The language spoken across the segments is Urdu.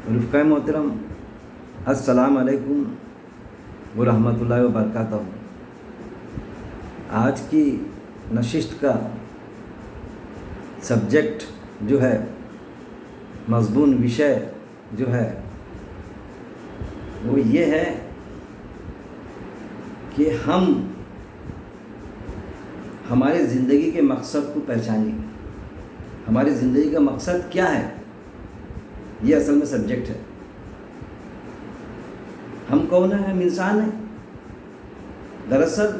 رفقۂ محترم، السلام علیکم ورحمۃ اللہ وبرکاتہ۔ آج کی نشست کا سبجیکٹ جو ہے، مضمون وشے جو ہے وہ یہ ہے کہ ہم ہماری زندگی کے مقصد کو پہچانیں۔ ہماری زندگی کا مقصد کیا ہے، یہ اصل میں سبجیکٹ ہے۔ ہم کون ہیں؟ ہم انسان ہیں۔ دراصل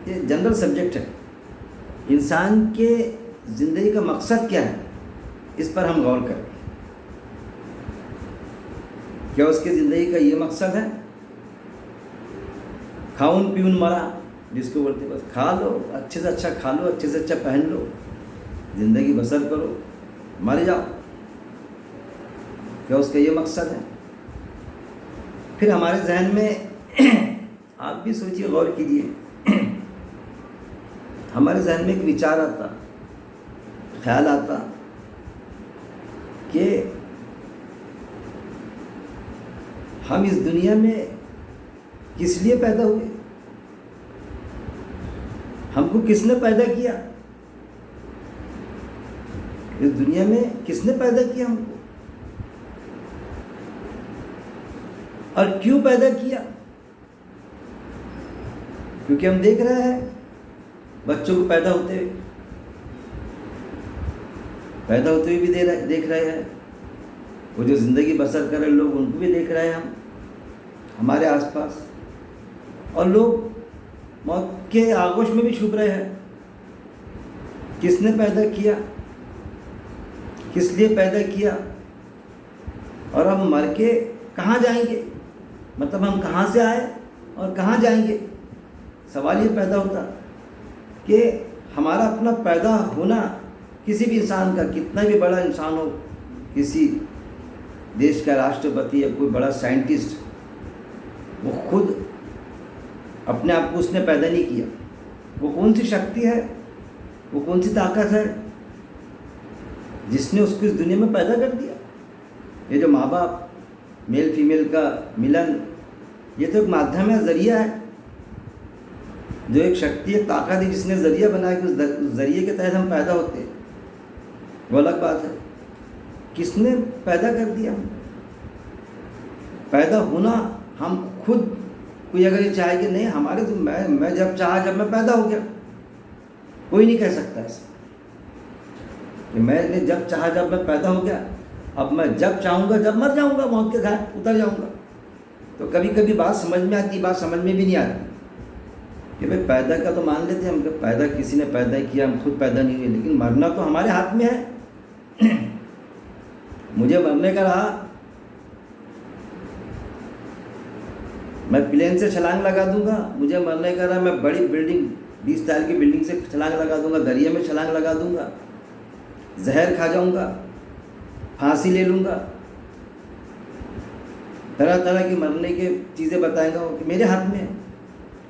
یہ جنرل سبجیکٹ ہے۔ انسان کے زندگی کا مقصد کیا ہے، اس پر ہم غور کریں۔ کیا اس کی زندگی کا یہ مقصد ہے؟ کھاؤن پیون مرا، جس کو بولتے بس کھا لو، اچھے سے اچھا کھا لو، اچھے سے اچھا پہن لو، زندگی بسر کرو، مر جاؤ۔ کیا اس کا یہ مقصد ہے؟ پھر ہمارے ذہن میں آپ بھی سوچیے، غور کیجیے، ہمارے ذہن میں ایک وچار آتا، خیال آتا کہ ہم اس دنیا میں کس لیے پیدا ہوئے، ہم کو کس نے پیدا کیا، اس دنیا میں کس نے پیدا کیا ہم کو، اور کیوں پیدا کیا؟ کیونکہ ہم دیکھ رہے ہیں بچوں کو پیدا ہوتے ہوئے بھی دیکھ رہے ہیں، وہ جو زندگی بسر کر رہے لوگ، ان کو بھی دیکھ رہے ہیں ہم ہمارے آس پاس، اور لوگ موت کے آغوش میں بھی چھپ رہے ہیں۔ کس نے پیدا کیا، کس لیے پیدا کیا، اور ہم مر کے کہاں جائیں گے؟ مطلب ہم کہاں سے آئے اور کہاں جائیں گے؟ سوال یہ پیدا ہوتا کہ ہمارا اپنا پیدا ہونا، کسی بھی انسان کا، کتنا بھی بڑا انسان ہو، کسی دیش کا راشٹرپتی یا کوئی بڑا سائنٹسٹ، وہ خود اپنے آپ کو اس نے پیدا نہیں کیا۔ وہ کون سی شکتی ہے، وہ کون سی طاقت ہے جس نے اس کو اس دنیا میں پیدا کر دیا؟ یہ جو ماں باپ، میل فیمیل کا ملن، یہ تو ایک مادھیم ہے، ذریعہ ہے، جو ایک شکتی، ایک طاقت ہے جس نے ذریعہ بنایا کہ اس ذریعے کے تحت ہم پیدا ہوتے ہیں، وہ الگ بات ہے۔ کس نے پیدا کر دیا؟ پیدا ہونا ہم خود، کوئی اگر یہ چاہے کہ نہیں ہمارے تو میں جب چاہا جب میں پیدا ہو گیا، کوئی نہیں کہہ سکتا ایسا کہ میں نے جب چاہا جب میں پیدا ہو گیا، اب میں جب چاہوں گا جب مر جاؤں گا، موت کے گھاٹ اتر جاؤں گا۔ تو کبھی کبھی بات سمجھ میں آتی، بات سمجھ میں بھی نہیں آتی کہ بھائی پیدا کا تو مان لیتے ہم کہ پیدا کسی نے پیدا کیا، ہم خود پیدا نہیں ہوئے، لیکن مرنا تو ہمارے ہاتھ میں ہے۔ مجھے مرنے کا رہا، میں پلین سے چھلانگ لگا دوں گا، مجھے مرنے کا رہا میں بڑی بلڈنگ 20 تال کی بلڈنگ سے چھلانگ لگا دوں گا، دریا میں چھلانگ لگا دوں گا، زہر کھا جاؤں گا، پھانسی لے لوں گا، طرح طرح کی مرنے کے چیزیں بتائے گا کہ میرے ہاتھ میں ہے،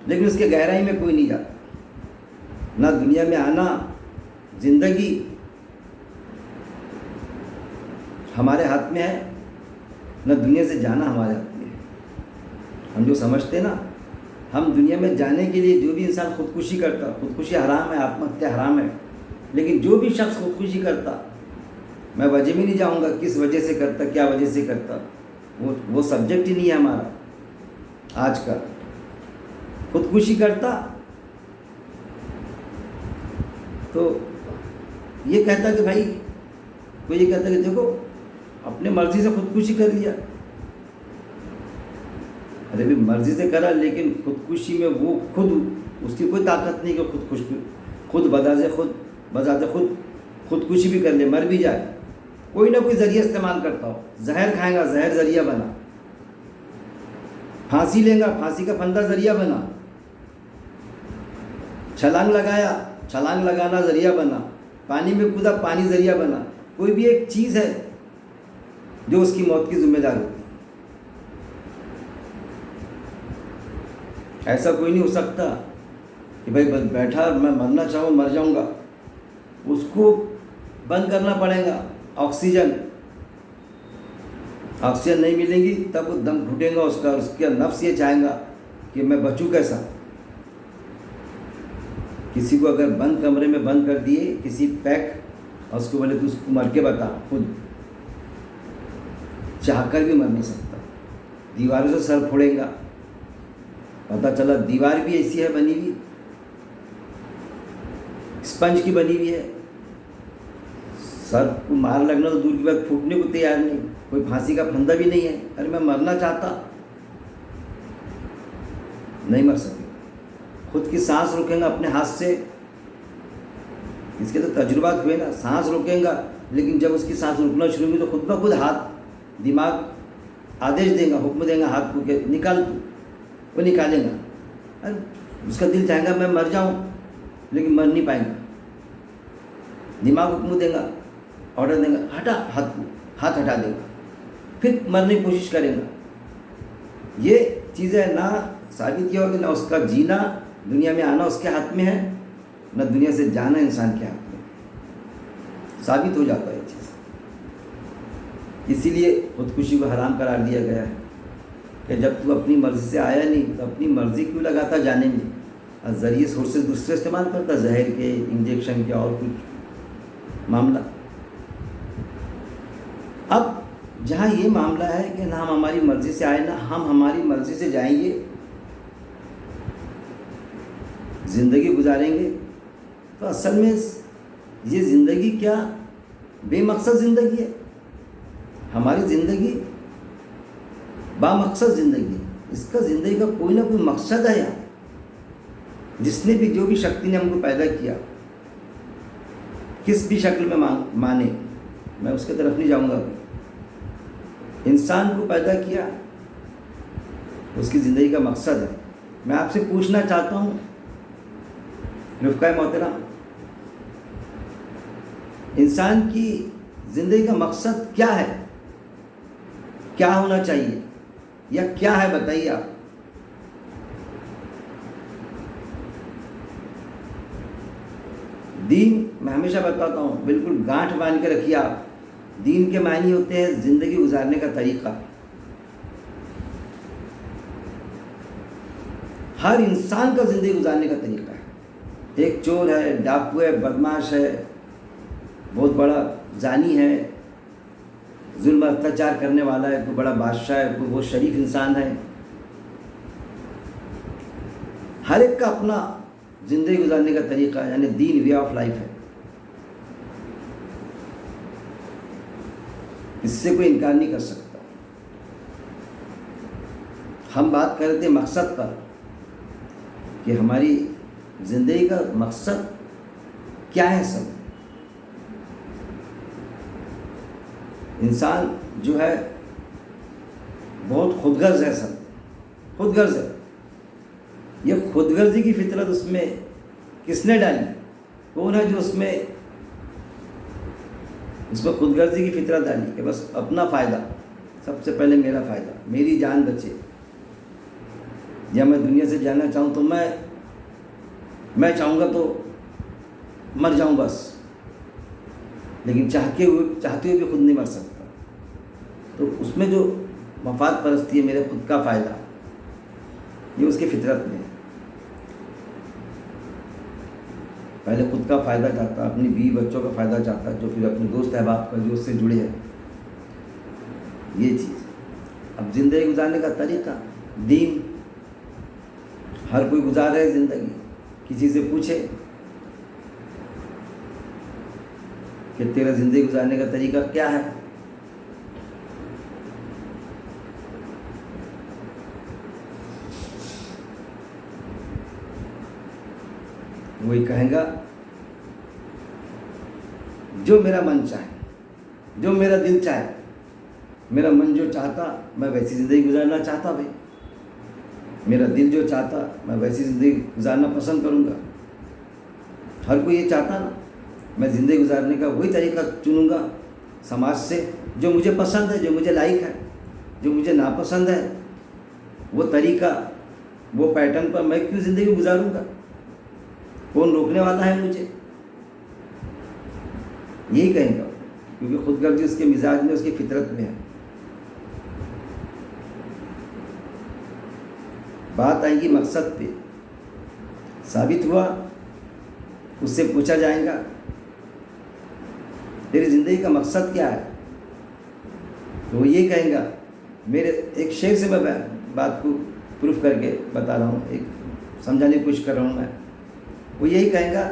لیکن اس کے گہرائی میں کوئی نہیں جاتا۔ نہ دنیا میں آنا، زندگی ہمارے ہاتھ میں ہے، نہ دنیا سے جانا ہمارے ہاتھ میں ہے۔ ہم جو سمجھتے ہیں نا، ہم دنیا میں جانے کے لیے جو بھی انسان خودکشی کرتا، خودکشی حرام ہے، آتم ہتیا حرام ہے، لیکن جو بھی شخص خودکشی کرتا، میں وجہ بھی نہیں جاؤں گا کس وجہ سے کرتا، کیا وجہ سے کرتا، وہ سبجیکٹ ہی نہیں ہے ہمارا آج کا۔ خودکشی کرتا تو یہ کہتا کہ بھائی، کوئی یہ کہتا کہ دیکھو اپنے مرضی سے خودکشی کر لیا، ارے بھی مرضی سے کرا، لیکن خودکشی میں وہ خود، اس کی کوئی طاقت نہیں کہ خود بذات خود خودکشی بھی کر لے، مر بھی جائے، کوئی نہ کوئی ذریعہ استعمال کرتا ہو۔ زہر کھائے گا، زہر ذریعہ بنا، پھانسی لے گا، پھانسی کا پھندا ذریعہ بنا، چھلانگ لگایا، چھلانگ لگانا ذریعہ بنا، پانی میں کودا، پانی ذریعہ بنا۔ کوئی بھی ایک چیز ہے جو اس کی موت کی ذمہ دار ہوتی ہے۔ ایسا کوئی نہیں ہو سکتا کہ بھائی بیٹھا میں مرنا چاہوں مر جاؤں گا، اس کو بند کرنا پڑے گا، آکسیجن آکسیجن نہیں ملے گی تب وہ دم گھٹے گا اس کا، اس کا نفس یہ چاہیں گا کہ میں بچوں کیسا. کسی کو اگر بند کمرے میں بند کر دیے کسی پیک، اور اس کو بولے تو اس کو مر کے بتا، خود چاہ کر بھی مر نہیں سکتا. دیواروں سے سر پھوڑے گا، پتہ چلا دیوار بھی ایسی ہے بنی ہوئی، اسپنج کی بنی ہوئی ہے، سر کو مار لگنا تو دور کی بات، پھوٹنے کو تیار نہیں، کوئی پھانسی کا پھندا بھی نہیں ہے. ارے میں مرنا چاہتا، نہیں مر سکے. خود کی سانس روکیں گا اپنے ہاتھ سے، اس کے تو تجربات ہوئے نا، سانس روکیں گا لیکن جب اس کی سانس رکنا شروع ہوئی تو خود بخود ہاتھ، دماغ آدیش دے گا، حکم دے گا ہاتھ کو کہ نکال، تو وہ نکالے گا. ارے اس کا دل چاہے گا میں مر جاؤں لیکن مر نہیں پائے گا. دماغ حکم دے گا، آرڈر دے گا، ہٹا ہاتھ کو، ہاتھ ہٹا دے گا، پھر مرنے کی کوشش کرے گا. یہ چیزیں نہ ثابت یہ ہوگی، نہ اس کا جینا، دنیا میں آنا اس کے ہاتھ میں ہے، نہ دنیا سے جانا انسان کے ہاتھ میں. ثابت ہو جاتا ہے یہ چیز. اسی لیے خودکشی کو حرام قرار دیا گیا ہے کہ جب تو اپنی مرضی سے آیا نہیں تو اپنی مرضی کیوں لگاتا جانے میں، اور ذریعے سورسز دوسرے استعمال کرتا، زہر کے، انجیکشن کے اور کچھ معاملہ. اب جہاں یہ معاملہ ہے کہ نہ ہم ہماری مرضی سے آئے، نہ ہم ہماری مرضی سے جائیں گے، زندگی گزاریں گے، تو اصل میں یہ زندگی کیا بے مقصد زندگی ہے. ہماری زندگی با مقصد زندگی ہے. اس کا زندگی کا کوئی نہ کوئی مقصد ہے. یار جس نے بھی، جو بھی شکتی نے ہم کو پیدا کیا، کس بھی شکل میں مانے، میں اس کی طرف نہیں جاؤں گا. انسان کو پیدا کیا، اس کی زندگی کا مقصد ہے. میں آپ سے پوچھنا چاہتا ہوں رفقائے محترم، انسان کی زندگی کا مقصد کیا ہے؟ کیا ہونا چاہیے یا کیا ہے؟ بتائیے آپ. دین میں ہمیشہ بتاتا ہوں، بالکل گانٹھ باندھ کے رکھیے آپ. دین کے معنی ہوتے ہیں زندگی گزارنے کا طریقہ. ہر انسان کا زندگی گزارنے کا طریقہ ہے. ایک چور ہے، ڈاکو ہے، بدماش ہے، بہت بڑا زانی ہے، ظلم اتیاچار کرنے والا ہے، کوئی بڑا بادشاہ ہے، کوئی بہت شریف انسان ہے. ہر ایک کا اپنا زندگی گزارنے کا طریقہ ہے، یعنی دین وے آف لائف ہے. اس سے کوئی انکار نہیں کر سکتا. ہم بات کر رہے تھے مقصد پر کہ ہماری زندگی کا مقصد کیا ہے. سب انسان جو ہے بہت خود غرض ہے، سب خود غرض ہے. یہ خود غرضی کی فطرت اس میں کس نے ڈالی؟ کون ہے جو اس میں خود غرضی کی فطرت ڈالی کہ بس اپنا فائدہ، سب سے پہلے میرا فائدہ، میری جان بچے. یا میں دنیا سے جانا چاہوں تو میں چاہوں گا تو مر جاؤں بس، لیکن چاہتے ہوئے بھی خود نہیں مر سکتا. تو اس میں جو مفاد پرستی ہے، میرے خود کا فائدہ، یہ اس کی فطرت میں ہے. پہلے خود کا فائدہ چاہتا، اپنی بیوی بچوں کا فائدہ چاہتا، جو پھر اپنے دوست احباب کا جو اس سے جڑے ہیں. یہ چیز. اب زندگی گزارنے کا طریقہ، دین. ہر کوئی گزار رہے زندگی. کسی سے پوچھے کہ تیرا زندگی گزارنے کا طریقہ کیا ہے؟ وہی کہیں گا جو میرا من چاہے، جو میرا دل چاہے. میرا من جو چاہتا میں ویسی زندگی گزارنا چاہتا. بھائی میرا دل جو چاہتا میں ویسی زندگی گزارنا پسند کروں گا. ہر کوئی یہ چاہتا نا، میں زندگی گزارنے کا وہی طریقہ چنوں گا سماج سے جو مجھے پسند ہے، جو مجھے لائق ہے. جو مجھے ناپسند ہے وہ طریقہ، وہ پیٹرن پر میں کیوں زندگی گزاروں گا؟ کون روکنے والا ہے مجھے؟ یہی کہیں گا، کیونکہ خود غرضی اس کے مزاج میں، اس کی فطرت میں ہے. بات آئے گی مقصد پہ، ثابت ہوا، اس سے پوچھا جائے گا تیری زندگی کا مقصد کیا ہے، تو وہ یہ کہیں گا، میرے ایک شعر سے میں بات کو پروف کر کے بتا رہا ہوں، ایک سمجھانے کی کوشش کر رہا ہوں میں، وہ یہی کہیں گا،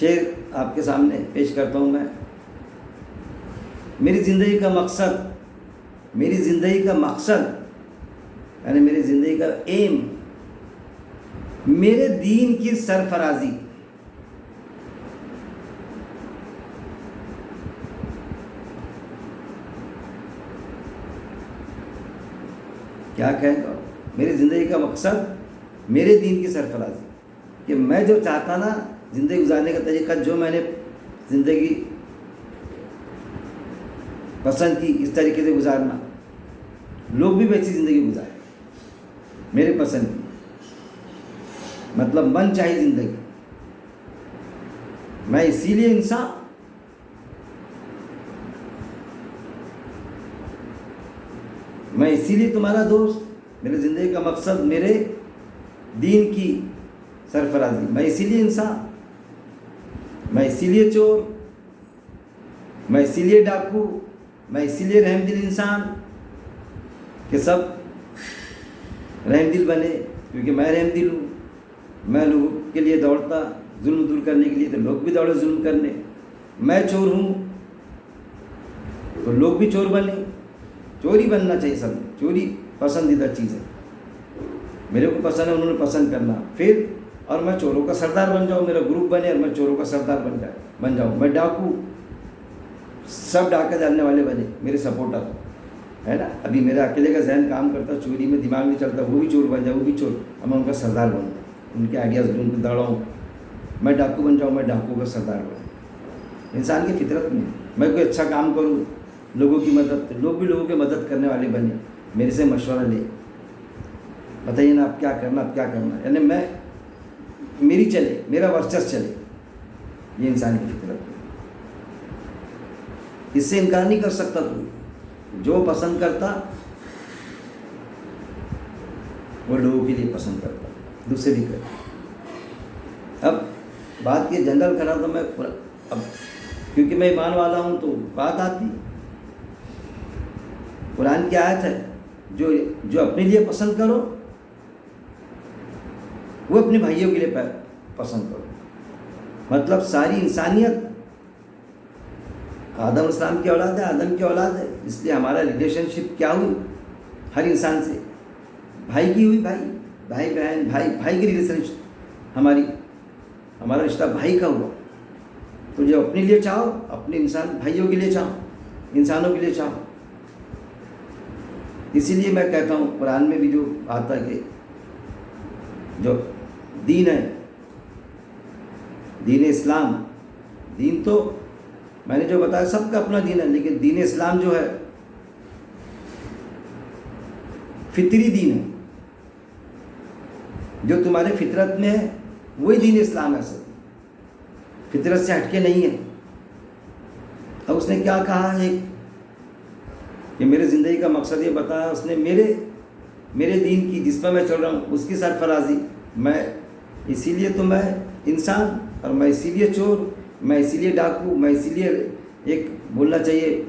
شعر آپ کے سامنے پیش کرتا ہوں میں، میری زندگی کا مقصد یعنی میری زندگی کا ایم میرے دین کی سرفرازی، کیا کہیں گا، میری زندگی کا مقصد میرے دین کی سرفرازی، کہ میں جو چاہتا نا زندگی گزارنے کا طریقہ، جو میں نے زندگی پسند کی اس طریقے سے گزارنا، لوگ بھی ویسی زندگی گزاریں میرے پسند کی، مطلب من چاہی زندگی، میں اسی لیے انسان، میں اسی لیے تمہارا دوست، میرے زندگی کا مقصد میرے دین کی سرفرازی، میں اسی لیے انسان، میں اسی لیے چور، میں اسی لیے ڈاکو، میں اسی لیے رحم دل انسان، کہ سب رحم دل بنے، کیونکہ میں رحم دل ہوں، میں لوگوں کے لیے دوڑتا ظلم دور کرنے کے لیے، تو لوگ بھی دوڑے ظلم کرنے، میں چور ہوں تو لوگ بھی چور بنے، چوری بننا چاہیے سب، چوری پسندیدہ چیز ہے، میرے کو پسند ہے، انہوں نے پسند کرنا، پھر اور میں چوروں کا سردار بن جاؤں، میرا گروپ بنے اور میں چوروں کا سردار بن جاؤں، میں ڈاکو، سب ڈاکے ڈالنے والے بنے میرے سپورٹر، ہے نا، ابھی میرا اکیلے کا ذہن کام کرتا، چوری میں دماغ نہیں چلتا، وہ بھی چور بن جائے، وہ بھی چور، اور میں ان کا سردار بنوں، ان کے آئیڈیاز ڈھونڈ کے دوڑاؤں، میں ڈاکو بن جاؤں، میں ڈاکو کا سردار بنوں، انسان کی فطرت میں کوئی اچھا کام کروں، لوگوں کی مدد، لوگ بھی لوگوں کی مدد کرنے والے بنے، میرے سے مشورہ لے، بتائیے نا اب کیا کرنا، یعنی میں میری چلے، میرا ورچس چلے، یہ انسان کی فطرت ہے، اس سے انکار نہیں کر سکتا کوئی، جو پسند کرتا وہ لوگوں کے لیے پسند کرتا، دوسرے بھی کرتا۔ اب بات یہ جنرل کرا تو میں اب کیونکہ میں ایمان والا ہوں تو بات آتی، قرآن کی آیت ہے، جو اپنے لیے پسند کرو وہ اپنے بھائیوں کے لیے پسند کرو، مطلب ساری انسانیت آدم السلام کی اولاد ہے، آدم کی اولاد ہے، اس لیے ہمارا ریلیشن شپ کیا ہوئی ہر انسان سے، بھائی کی ہوئی، بھائی بہن، بھائی کی ریلیشن شپ، ہمارا رشتہ بھائی کا ہوا، تو جو اپنے لیے چاہو، اپنے انسان بھائیوں کے لیے چاہو، انسانوں کے لیے چاہو، اسی لیے میں کہتا ہوں قرآن میں بھی جو آتا ہے کہ جو دین ہے، دین اسلام، دین تو میں نے جو بتایا سب کا اپنا دین ہے، لیکن دین اسلام جو ہے فطری دین ہے، جو تمہارے فطرت میں ہے وہی دین اسلام ہے، سب فطرت سے ہٹ کے نہیں ہے۔ اب اس نے کیا کہا ہے کہ میرے زندگی کا مقصد یہ بتایا، اس نے میرے دین کی، جس پر میں چل رہا ہوں اس کی سرفرازی، میں اسی لیے تو میں انسان، اور میں اسی لیے چور، میں اسی لیے ڈاکو، میں اسی لیے ایک بولنا چاہیے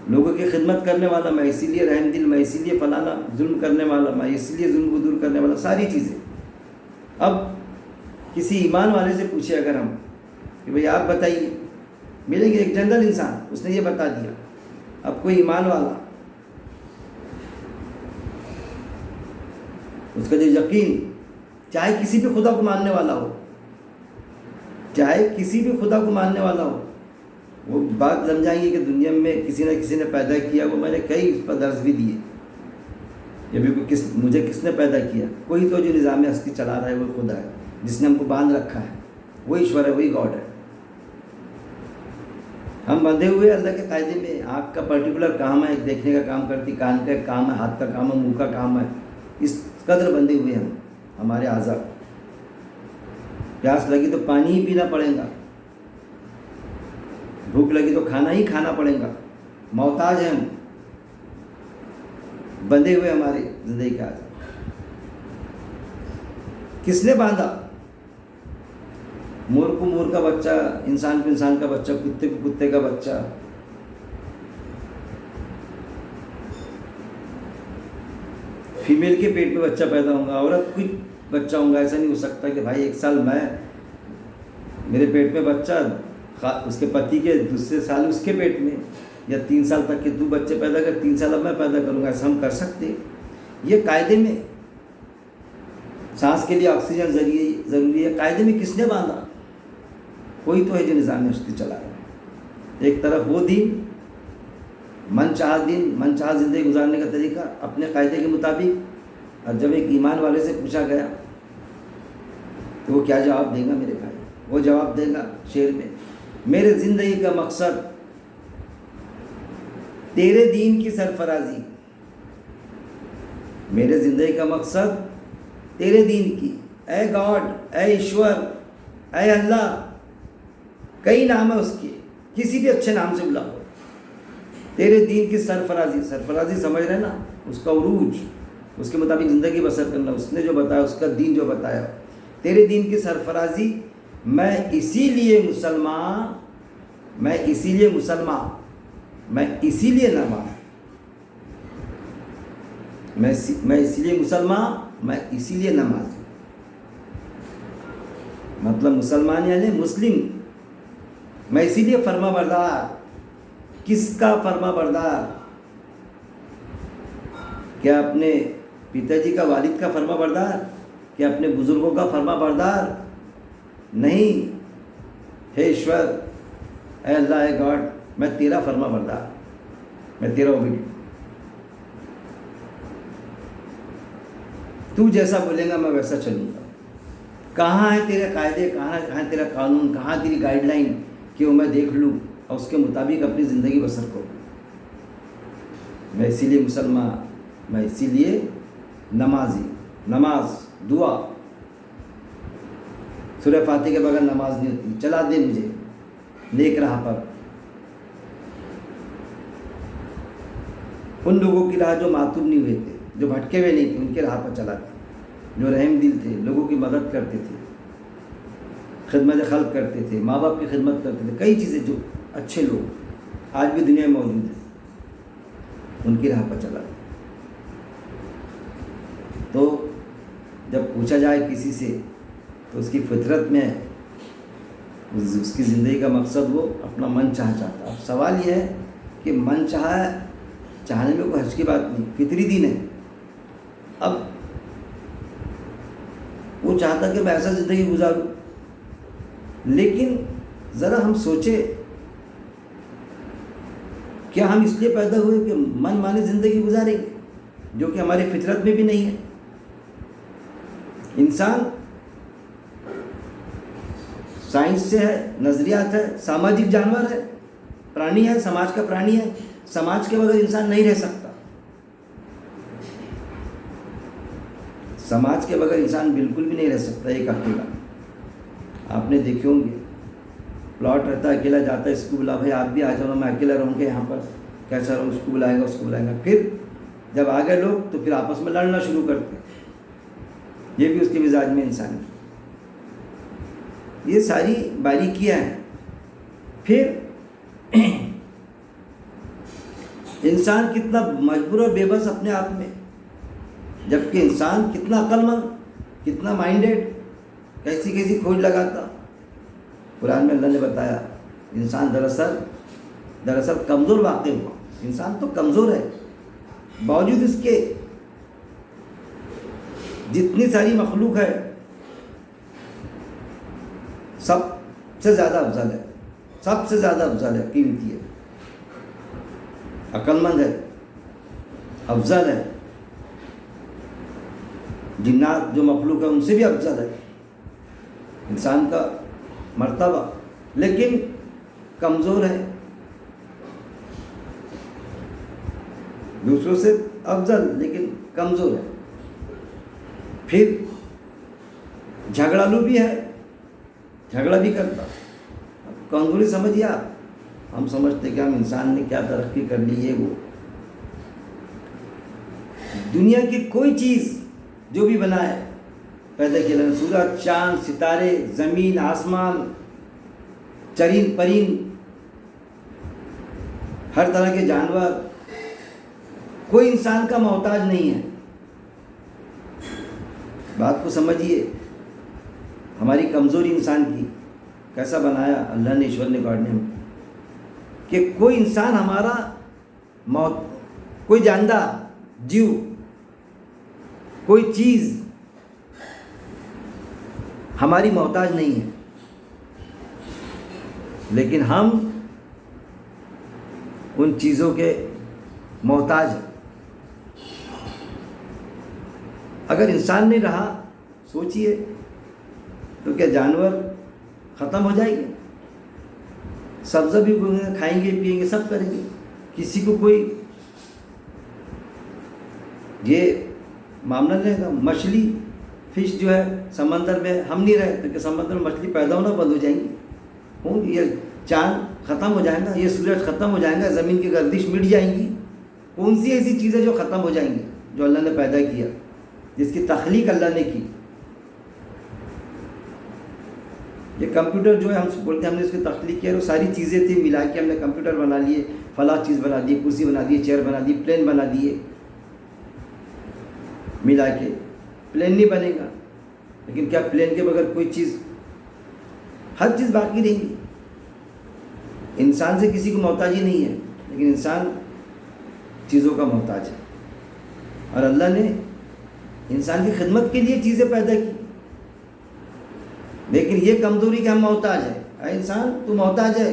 لوگوں کی خدمت کرنے والا، میں اسی لیے رحم دل، میں اسی لیے فلانا ظلم کرنے والا، میں اسی لیے ظلم کو دور کرنے والا، ساری چیزیں۔ اب کسی ایمان والے سے پوچھے اگر ہم کہ بھئی آپ بتائیے، ملیں گے ایک جنرل انسان، اس نے یہ بتا دیا، اب کوئی ایمان والا، اس کا جو یقین، چاہے کسی بھی خدا کو ماننے والا ہو، وہ بات سمجھائیں گے کہ دنیا میں کسی نہ کسی نے پیدا کیا، وہ میں نے کئی اس پر درس بھی دیے، یہ بھی مجھے کس نے پیدا کیا، کوئی تو جو نظام ہستی چلا رہا ہے وہ خدا ہے، جس نے ہم کو باندھ رکھا ہے، وہی ایشور ہے، وہی گاڈ ہے، ہم بندھے ہوئے اللہ کے قاعدے میں۔ آنکھ کا پرٹیکولر کام ہے، ایک دیکھنے کا کام کرتی، کان کا کام ہے، ہاتھ کا کام ہے، منہ کا کام ہے، اس قدر بندھے ہوئے ہم، ہمارے اعضاء۔ پیاس لگی تو پانی ہی پینا پڑے گا، بھوک لگی تو کھانا ہی کھانا پڑے گا، محتاج ہیں ہم، بندھے ہوئے ہمارے زندگی کا اعضاء۔ کس نے باندھا؟ مور کو مور کا بچہ، انسان کو انسان کا بچہ، کتے کو کتے کا بچہ. فیمیل کے پیٹ میں بچہ پیدا ہوگا، عورت کو بچہ ہوگا. ایسا نہیں ہو سکتا کہ بھائی 1 سال میرے پیٹ میں بچہ، اس کے پتی کے دوسرے سال اس کے پیٹ میں، یا 3 سال تک کہ تو بچے پیدا کر، 3 سال اب میں پیدا کروں گا. ایسا ہم کر سکتے؟ یہ قاعدے میں سانس کے لیے آکسیجن ضروری ہے. قاعدے میں کس نے باندھا؟ کوئی تو ہے جو نظام نشستی چلا رہا ہے. ایک طرف وہ دین، من چاہا زندگی گزارنے کا طریقہ اپنے قاعدے کے مطابق. اور جب ایک ایمان والے سے پوچھا گیا تو وہ کیا جواب دے گا میرے بھائی؟ وہ جواب دے گا شعر میں، میرے زندگی کا مقصد تیرے دین کی سرفرازی. میرے زندگی کا مقصد تیرے دین کی. اے گاڈ، اے ایشور، اے اللہ، کئی نام ہے اس کے، کسی بھی اچھے نام سے بلاؤ. تیرے دین کی سرفرازی سمجھ رہے نا، اس کا عروج، اس کے مطابق زندگی بسر کرنا. اس نے جو بتایا، اس کا دین جو بتایا، تیرے دین کی سرفرازی. میں اسی لیے مسلمان، میں اسی لیے نماز، میں اسی لیے مسلمان، میں اسی لیے نماز. مطلب مسلمان یعنی مسلم. میں اسی لیے فرما بردار. کس کا فرما بردار؟ کیا اپنے پتا جی کا، والد کا فرما بردار؟ کیا اپنے بزرگوں کا فرما بردار؟ نہیں. ہے ایشور، اے اللہ، اے گاڈ، میں تیرا فرما بردار، میں تیرا اوبیڈینٹ. تو جیسا بولے گا میں ویسا چلوں گا. کہاں ہے تیرے قاعدے، کہاں ہے تیرا قانون، کہاں تیری گائیڈ لائن کہ وہ میں دیکھ لوں اور اس کے مطابق اپنی زندگی بسر کروں. میں اسی لیے مسلمان، میں اسی لیے نمازی. نماز، دعا، سورہ فاتحہ کے بغیر نماز نہیں ہوتی. چلا دے مجھے نیک راہ پر. ان لوگوں کی راہ جو معتوب نہیں ہوئے تھے، جو بھٹکے ہوئے نہیں تھے، ان کے راہ پر چلا دے. جو رحم دل تھے، لوگوں کی مدد کرتے تھے، خدمت خلق کرتے تھے، ماں باپ کی خدمت کرتے تھے. کئی چیزیں جو اچھے لوگ آج بھی دنیا میں موجود ہیں، ان کی راہ پر چلا. تو جب پوچھا جائے کسی سے تو اس کی فطرت میں اس کی زندگی کا مقصد وہ اپنا من چاہتا. اب سوال یہ ہے کہ من چاہنے میں کوئی حرج کی بات نہیں، فطری دین ہے. اب وہ چاہتا کہ میں ایسا زندگی گزاروں، لیکن ذرا ہم سوچے، کیا ہم اس لیے پیدا ہوئے کہ من مانی زندگی گزاریں گے، جو کہ ہماری فطرت میں بھی نہیں ہے. انسان سائنس سے ہے، نظریات ہے، ساماجک جانور ہے، پرانی ہے، سماج کا پرانی ہے. سماج کے بغیر انسان نہیں رہ سکتا. سماج کے بغیر انسان بالکل بھی نہیں رہ سکتا ایک اکیلا. آپ نے دیکھے ہوں گے، پلاٹ رہتا ہے، اکیلا جاتا ہے، اس کو بلا بھائی آپ بھی آ جاؤ، میں اکیلا رہوں گا یہاں پر، کیسا رہوں، اس کو بلائے گا. پھر جب آ گئے لوگ تو پھر آپس میں لڑنا شروع کرتے ہیں. یہ بھی اس کے مزاج میں انسان ہے. یہ ساری باریکیاں ہیں. پھر انسان کتنا مجبور اور بے بس اپنے آپ میں، جبکہ انسان کتنا عقل مند، کتنا مائنڈیڈ، کیسی کھوج لگاتا. قرآن میں اللہ نے بتایا انسان دراصل کمزور واقع ہوا. انسان تو کمزور ہے، باوجود اس کے جتنی ساری مخلوق ہے سب سے زیادہ افضل ہے، قیمتی ہے، عقل مند ہے، افضل ہے. جنات جو مخلوق ہے ان سے بھی افضل ہے انسان کا مرتبہ، لیکن کمزور ہے. دوسروں سے افضل لیکن کمزور ہے. پھر جھگڑالو بھی ہے، جھگڑا بھی کرتا. کمزوری سمجھیے آپ. ہم سمجھتے کہ ہم انسان نے کیا ترقی کر لی ہے. وہ دنیا کی کوئی چیز جو بھی بنائے پیدا کیا اللہ نے، سورج، چاند، ستارے، زمین، آسمان، چرین پرین، ہر طرح کے جانور، کوئی انسان کا محتاج نہیں ہے۔ بات کو سمجھیے، ہماری کمزوری انسان کی کیسا بنایا اللہ نے، ایشور نے، گاڈ نے، کہ کوئی انسان ہمارا کوئی جاندار جیو، کوئی چیز ہماری محتاج نہیں ہے، لیکن ہم ان چیزوں کے محتاج ہیں۔ اگر انسان نہیں رہا، سوچئے تو کیا جانور ختم ہو جائیں گے؟ سبزہ بھی کھائیں گے، پئیں گے، سب کریں گے، کسی کو کوئی یہ معاملہ نہیں رہتا۔ مچھلی، فش جو ہے سمندر میں، ہم نہیں رہے تو کہ سمندر میں مچھلی پیدا ہونا بند ہو جائیں گی، ہوں گی؟ یہ چاند ختم ہو جائے گا، یہ سورج ختم ہو جائے گا، زمین کی گردش مٹ جائیں گی۔ کون سی ایسی چیزیں جو ختم ہو جائیں گی، جو اللہ نے پیدا کیا، جس کی تخلیق اللہ نے کی؟ یہ کمپیوٹر جو ہے، ہم بولتے ہیں ہم نے اس کی تخلیق کیا، وہ ساری چیزیں تھیں ملا کے ہم نے کمپیوٹر بنا لیے، فلاں چیز بنا دی، کرسی بنا دی، چیئر بنا دی، پلین بنا دیے، ملا کے پلین نہیں بنے گا۔ لیکن کیا پلین کے بغیر کوئی چیز، ہر چیز باقی رہیں گی۔ انسان سے کسی کو محتاج ہی نہیں ہے، لیکن انسان چیزوں کا محتاج ہے، اور اللہ نے انسان کی خدمت کے لیے چیزیں پیدا کی۔ لیکن یہ کمزوری کہ ہم محتاج ہیں۔ اے انسان، تو محتاج ہے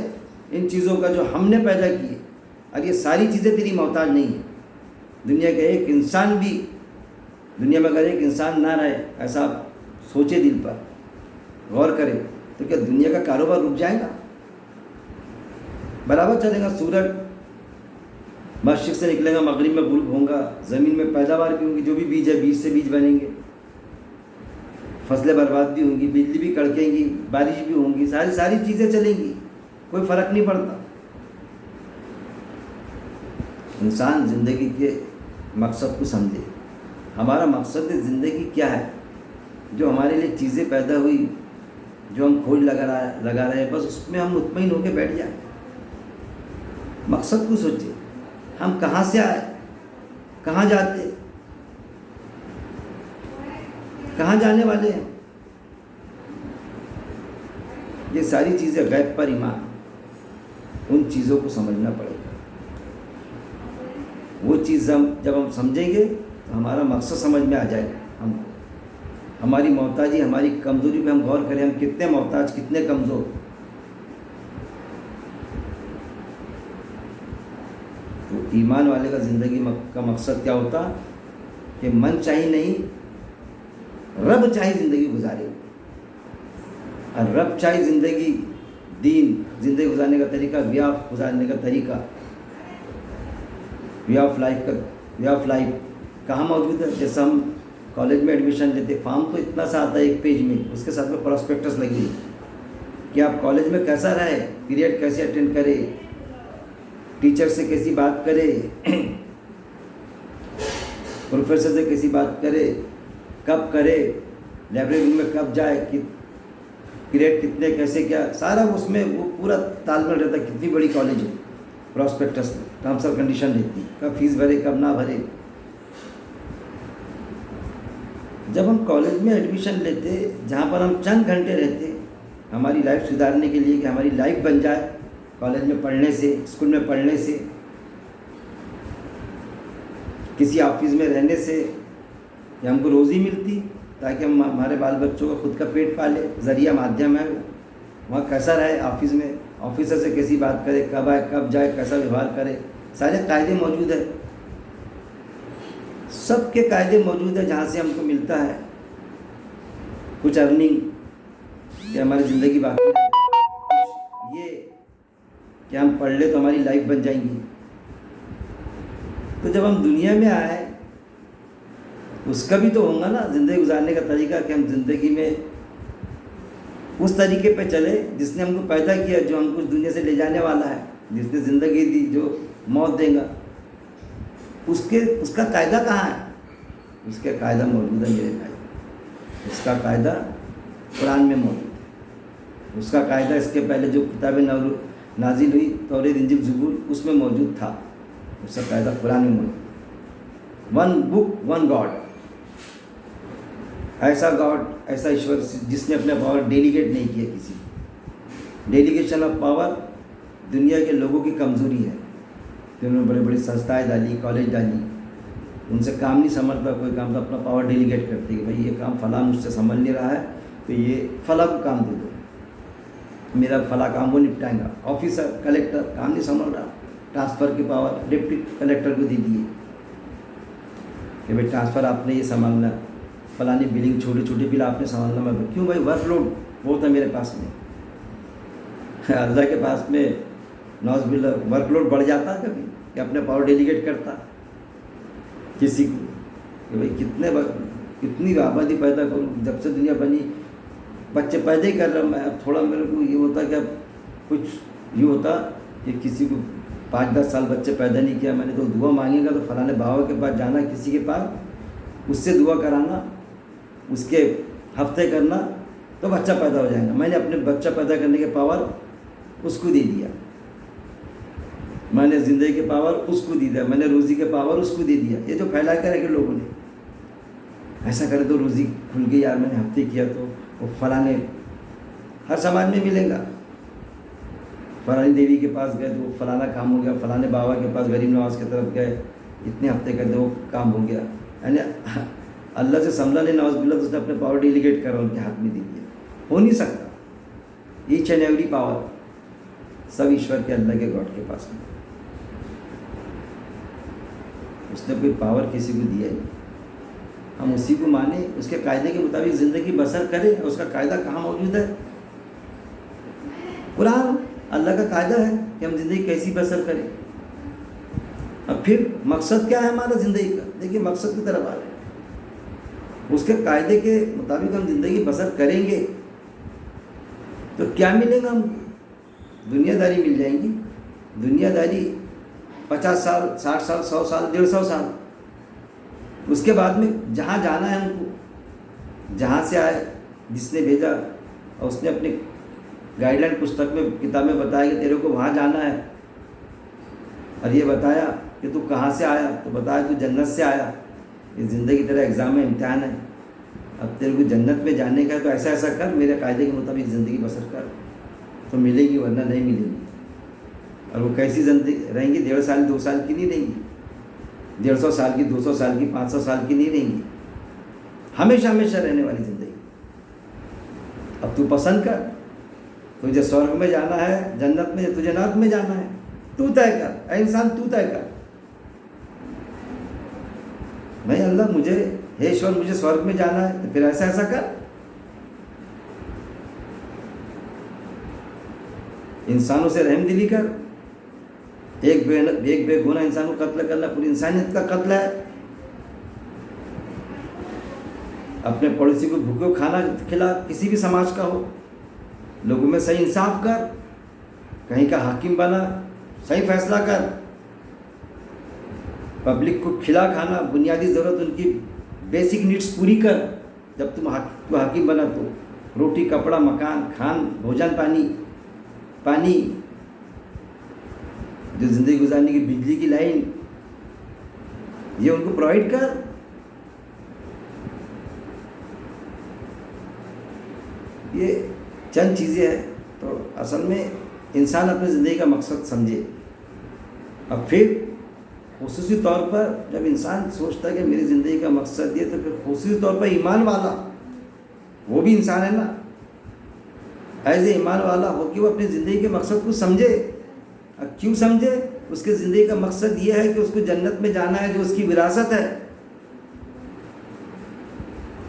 ان چیزوں کا جو ہم نے پیدا کی، اور یہ ساری چیزیں تیری محتاج نہیں ہیں۔ دنیا کا ایک انسان بھی، دنیا میں اگر ایک انسان نہ رہے، ایسا آپ سوچے، دل پر غور کرے، تو کیا دنیا کا کاروبار رک جائے گا؟ برابر چلے گا۔ سورج مشرق سے نکلے گا، مغرب میں غروب ہوگا، زمین میں پیداوار بھی ہوگی، جو بھی بیج ہے، بیج سے بیج بنیں گے، فصلیں برباد بھی ہوں گی، بجلی بھی کڑکیں گی، بارش بھی ہوں گی، ساری چیزیں چلیں گی، کوئی فرق نہیں پڑتا۔ انسان زندگی کے مقصد کو سمجھے، ہمارا مقصد زندگی کیا ہے؟ جو ہمارے لیے چیزیں پیدا ہوئی، جو ہم کھوج لگا رہے ہیں، بس اس میں ہم مطمئن ہو کے بیٹھ جائیں۔ مقصد کو سوچے، ہم کہاں سے آئے، کہاں جاتے، کہاں جانے والے ہیں؟ یہ ساری چیزیں غیب پر ایمان، ان چیزوں کو سمجھنا پڑے گا۔ وہ چیز جب ہم سمجھیں گے تو ہمارا مقصد سمجھ میں آ جائے گا۔ ہم ہماری محتاجی، ہماری کمزوری پہ ہم غور کریں، ہم کتنے محتاج، کتنے کمزور۔ تو ایمان والے کا زندگی کا مقصد کیا ہوتا کہ من چاہی نہیں، رب چاہی زندگی گزارے، اور رب چاہی زندگی، دین، زندگی گزارنے کا طریقہ، وے آف گزارنے کا طریقہ، وے آف لائف کہاں موجود ہے؟ جیسے ہم کالج میں ایڈمیشن لیتے، فارم تو اتنا سا آتا ہے ایک پیج میں، اس کے ساتھ میں پراسپیکٹس لگی ہے کہ آپ کالج میں کیسا رہے، پیریڈ کیسے اٹینڈ کرے، ٹیچر سے کیسی بات کرے، پروفیسر سے کیسی بات کرے، کب کرے، لائبریری میں کب جائے، پیریڈ کتنے، کیسے، کیا، سارا اس میں وہ پورا تال میل رہتا ہے۔ کتنی بڑی کالج ہے، پراسپیکٹس میں ٹرمس اور کنڈیشن رہتی ہے، کب فیس بھرے، کب نہ بھرے۔ جب ہم کالج میں ایڈمیشن لیتے، جہاں پر ہم چند گھنٹے رہتے، ہماری لائف سدھارنے کے لیے، کہ ہماری لائف بن جائے کالج میں پڑھنے سے، اسکول میں پڑھنے سے، کسی آفس میں رہنے سے، کہ ہم کو روزی ملتی تاکہ ہم ہمارے بال بچوں کا خود کا پیٹ پالے، ذریعہ مادھیم ہے وہ۔ وہاں کیسا رہے آفس میں، آفیسر سے کیسی بات کرے، کب آئے، کب جائے، کیسا ویوہار کرے، سارے قاعدے موجود ہیں، سب کے قاعدے موجود ہیں، جہاں سے ہم کو ملتا ہے کچھ ارننگ، کہ ہماری زندگی باقی رہے، یہ کہ ہم پڑھ لیں تو ہماری لائف بن جائیں گی۔ تو جب ہم دنیا میں آئے، اس کا بھی تو ہوگا نا زندگی گزارنے کا طریقہ، کہ ہم زندگی میں اس طریقے پہ چلے جس نے ہم کو پیدا کیا، جو ہم کو اس دنیا سے لے جانے والا ہے، جس نے زندگی دی، جو موت دے گا، اس کا قاعدہ کہاں ہے؟ اس کے قاعدہ موجود ہے میرے بھائی۔ اس کا قاعدہ قرآن میں موجود ہے. اس کا قاعدہ اس کے پہلے جو کتابیں نازل ہوئی تورات انجیل زبور اس میں موجود تھا. اس کا قاعدہ قرآن میں موجود ہے. One book one God. ایسا گاڈ ایسا ایشور جس نے اپنے پاور ڈیلیگیٹ نہیں کیا کسی. ڈیلیگیشن آف پاور دنیا کے لوگوں کی کمزوری ہے کہ انہوں نے بڑے بڑے سنستھائیں ڈالی, کالج ڈالی, ان سے کام نہیں سنبھلتا کوئی کام, تو اپنا پاور ڈیلیگیٹ کرتے کہ بھائی یہ کام فلاں مجھ سے سنبھل نہیں رہا ہے تو یہ فلاں کو کام دے دو, میرا فلاں کام وہ نپٹائیں گا. آفیسر کلیکٹر کام نہیں سنبھل رہا, ٹرانسفر کی پاور ڈپٹی کلیکٹر کو دے دیے کہ بھائی ٹرانسفر آپ نے یہ سنبھالنا, فلانی بلنگ چھوٹے چھوٹے بل آپ نے سنبھالنا. میں کیوں بھائی ورک لوڈ بہت ہے میرے پاس میں. اللہ کے پاس میں نوز باللہ ورک لوڈ بڑھ جاتا ہے کبھی کہ اپنے پاور ڈیلیگیٹ کرتا کسی کو کہ بھائی کتنی آبادی پیدا کروں. جب سے دنیا بنی بچے پیدا ہی کر رہا ہوں میں. اب تھوڑا میرے کو یہ ہوتا کہ اب کچھ یہ ہوتا کہ کسی کو 5-10 سال بچے پیدا نہیں کیا میں نے, تو دعا مانگے گا تو فلاں بابا کے پاس جانا, کسی کے پاس, اس سے دعا کرانا, اس کے ہفتے کرنا تو بچہ پیدا ہو جائے گا. میں نے اپنے بچہ پیدا کرنے کے پاور اس کو دے دیا, میں نے زندگی کے پاور اس کو دے دیا, میں نے روزی کے پاور اس کو دے دیا. یہ جو پھیلا کر رکھے لوگوں نے, ایسا کرے تو روزی کھل گئی یار, میں نے ہفتے کیا تو وہ فلانے ہر سماج میں ملے گا. فلانی دیوی کے پاس گئے تو وہ فلانا کام ہو گیا, فلانے بابا کے پاس غریب نواز کی طرف گئے اتنے ہفتے کر دے وہ کام ہو گیا. یعنی اللہ سے سمجھا نہیں نواز باللہ, تو اس نے اپنے پاور ڈیلیگیٹ کرا, ان کے ہاتھ میں دے دیا. ہو نہیں سکتا. ایچ اینڈ ایوری پاور سب ایشور کے اللہ کے گاڈ کے پاس میں. اس نے کوئی پاور کسی کو دیا نہیں. ہم اسی کو مانیں, اس کے قاعدے کے مطابق زندگی بسر کریں. اس کا قاعدہ کہاں موجود ہے؟ قرآن. اللہ کا قاعدہ ہے کہ ہم زندگی کیسی بسر کریں. اب پھر مقصد کیا ہے ہمارا زندگی کا؟ دیکھیے مقصد کی طرف آ رہے ہیں. اس کے قاعدے کے مطابق ہم زندگی بسر کریں گے تو کیا ملے گا؟ ہم دنیا داری مل جائیں گی. دنیا داری 50 سال 60 سال 100 سال 150 سال. اس کے بعد میں جہاں جانا ہے ہم کو, جہاں سے آئے جس نے بھیجا, اور اس نے اپنے گائیڈ لائن پستک میں کتاب میں بتایا کہ تیرے کو وہاں جانا ہے, اور یہ بتایا کہ تو کہاں سے آیا, تو بتایا تو جنت سے آیا. یہ زندگی تیرا ایگزام ہے, امتحان ہے. اب تیرے کو جنت میں جانے کا ہے تو ایسا ایسا کر, میرے قاعدے کے مطابق زندگی بسر کر تو ملے گی, ورنہ نہیں ملے گی. اور وہ کیسی زندگی رہیں گی؟ 1.5 سال 2 سال کی نہیں رہیں گی, 150 سال کی 200 سال کی 500 سال کی نہیں رہیں گی, ہمیشہ ہمیشہ رہنے والی زندگی. اب تو پسند کر, تجھے سورگ میں جانا ہے, جنت میں, تجھے نرک میں جانا ہے, تو طے کر. اے انسان تو طے کر. بھائی اللہ مجھے ہے ایشور مجھے سورگ میں جانا ہے تو پھر ایسا ایسا کر. انسانوں سے رحم دلی کر. ایک بے گناہ انسان کو قتل کرنا پوری انسانیت کا قتل ہے. اپنے پڑوسی کو بھوکے کھانا کھلا, کسی بھی سماج کا ہو. لوگوں میں صحیح انصاف کر, کہیں کا حاکم بنا, صحیح فیصلہ کر. پبلک کو کھلا کھانا, بنیادی ضرورت ان کی بیسک نیڈس پوری کر. جب تم حاکم بنا تو روٹی کپڑا مکان کھان بھوجن پانی جو زندگی گزارنے کی بجلی کی لائن, یہ ان کو پرووائڈ کر. یہ چند چیزیں ہیں. تو اصل میں انسان اپنی زندگی کا مقصد سمجھے. اب پھر خصوصی طور پر جب انسان سوچتا ہے کہ میری زندگی کا مقصد یہ, تو پھر خصوصی طور پر ایمان والا, وہ بھی انسان ہے نا, ایز اے ایمان والا ہو کہ وہ اپنی زندگی کے مقصد کو سمجھے. اب کیوں سمجھے؟ اس کے زندگی کا مقصد یہ ہے کہ اس کو جنت میں جانا ہے, جو اس کی وراثت ہے.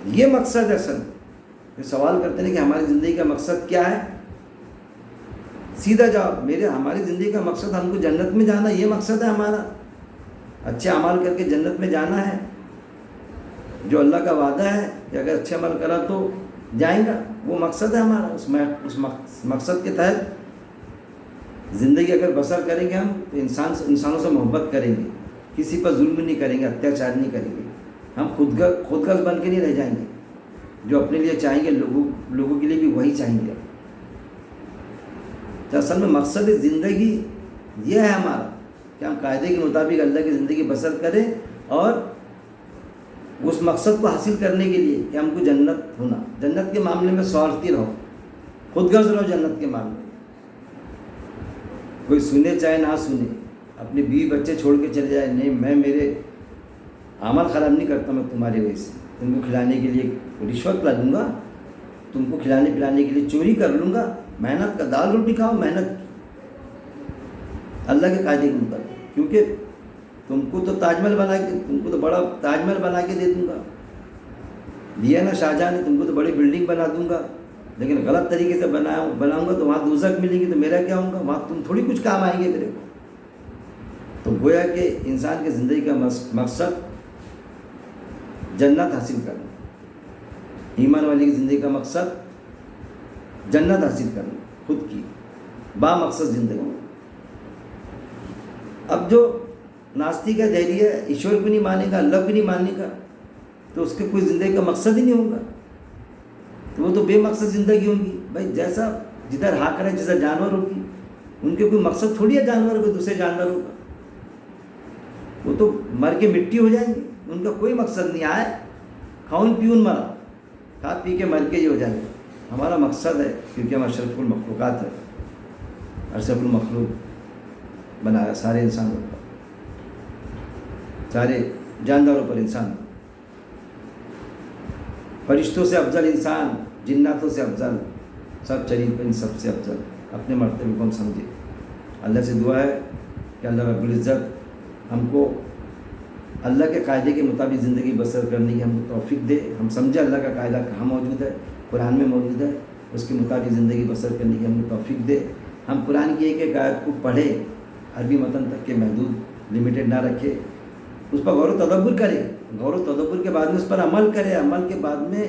یہ مقصد ہے اصل. یہ سوال کرتے ہیں کہ ہماری زندگی کا مقصد کیا ہے؟ سیدھا جواب, ہماری زندگی کا مقصد ہم کو جنت میں جانا, یہ مقصد ہے ہمارا. اچھے اعمال کر کے جنت میں جانا ہے, جو اللہ کا وعدہ ہے کہ اگر اچھے عمل کرا تو جائیں گا, وہ مقصد ہے ہمارا. اس مقصد کے تحت زندگی اگر بسر کریں گے ہم, تو انسانوں سے محبت کریں گے, کسی پر ظلم نہیں کریں گے, اتیاچار نہیں کریں گے, ہم خود غرض بن کے نہیں رہ جائیں گے. جو اپنے لیے چاہیں گے لوگوں کے لیے بھی وہی چاہیں گے. تو اصل میں مقصد زندگی یہ ہے ہمارا کہ ہم قاعدے کے مطابق اللہ کی زندگی بسر کریں اور اس مقصد کو حاصل کرنے کے لیے کہ ہم کو جنت ہونا. جنت کے معاملے میں سوارتی رہو, خود غرض رہو. جنت کے معاملے میں کوئی سنے چاہے نہ سنے, اپنے بیوی بچے چھوڑ کے چلے جائے, نہیں میں میرے عمل خراب نہیں کرتا, میں تمہاری وجہ سے تم کو کھلانے کے لیے رشوت لا دوں گا, تم کو کھلانے پلانے کے لیے چوری کر لوں گا. محنت کا دال روٹی کھاؤ, محنت کی اللہ کے قاعدے کے مطابق, کیونکہ تم کو تو تاج محل بنا کے, تم کو تو بڑا تاج محل بنا کے دے دوں گا. دیا نا شاہجہاں نے, تم کو تو بڑی بلڈنگ بنا دوں گا, لیکن غلط طریقے سے بناؤں گا تو وہاں دوزخ ملے گی, تو میرا کیا ہوگا, وہاں تم تھوڑی کچھ کام آئیں گے میرے کو. تو گویا کہ انسان کی زندگی کا مقصد جنت حاصل کرنا, ایمان والی کی زندگی کا مقصد جنت حاصل کرنا, خود کی با مقصد زندگی. اب جو ناستی کا دہلی ہے, ایشور کو نہیں مانے گا, اللہ کو نہیں ماننے کا, تو اس کے کوئی زندگی کا مقصد ہی نہیں ہوگا, تو وہ تو بے مقصد زندگی ہوگی. بھائی جیسا جدھر ہاں کرے جیسا جانور ہوگی, ان کے کوئی مقصد تھوڑی ہے جانور کو دوسرے جانور ہوگا, وہ تو مر کے مٹی ہو جائیں گے, ان کا کوئی مقصد نہیں. آئے کھاؤن پیون مرا, کھا پی کے مر کے ہی ہو جائیں گے. ہمارا مقصد ہے, کیونکہ ہم اشرف المخلوقات ہے, اشرف المخلوق بنایا سارے انسانوں پر, سارے جانداروں پر انسان, فرشتوں سے افضل انسان, جناتوں سے افضل, سب چرید پر سب سے افضل. اپنے مرتبے کو ہم سمجھے. اللہ سے دعا ہے کہ اللہ رب العزت ہم کو اللہ کے قاعدے کے مطابق زندگی بسر کرنے کی ہم کو توفیق دے. ہم سمجھے اللہ کا قاعدہ کہاں موجود ہے, قرآن میں موجود ہے, اس کے مطابق زندگی بسر کرنے کی ہم کو توفیق دے. ہم قرآن کی ایک ایک آیت کو پڑھیں, عربی متن تک کے محدود لمیٹڈ نہ رکھے, اس پر غور و تدبر کرے, غور و تدبر کے بعد میں اس پر عمل کرے, عمل کے بعد میں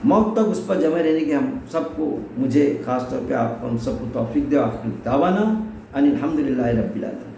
موت تک اس پر جمع رہنے کی ہم سب کو, مجھے خاص طور پہ آپ کو, ہم سب کو توفیق دے. آخر دعوانا ان الحمدللہ رب العالمین.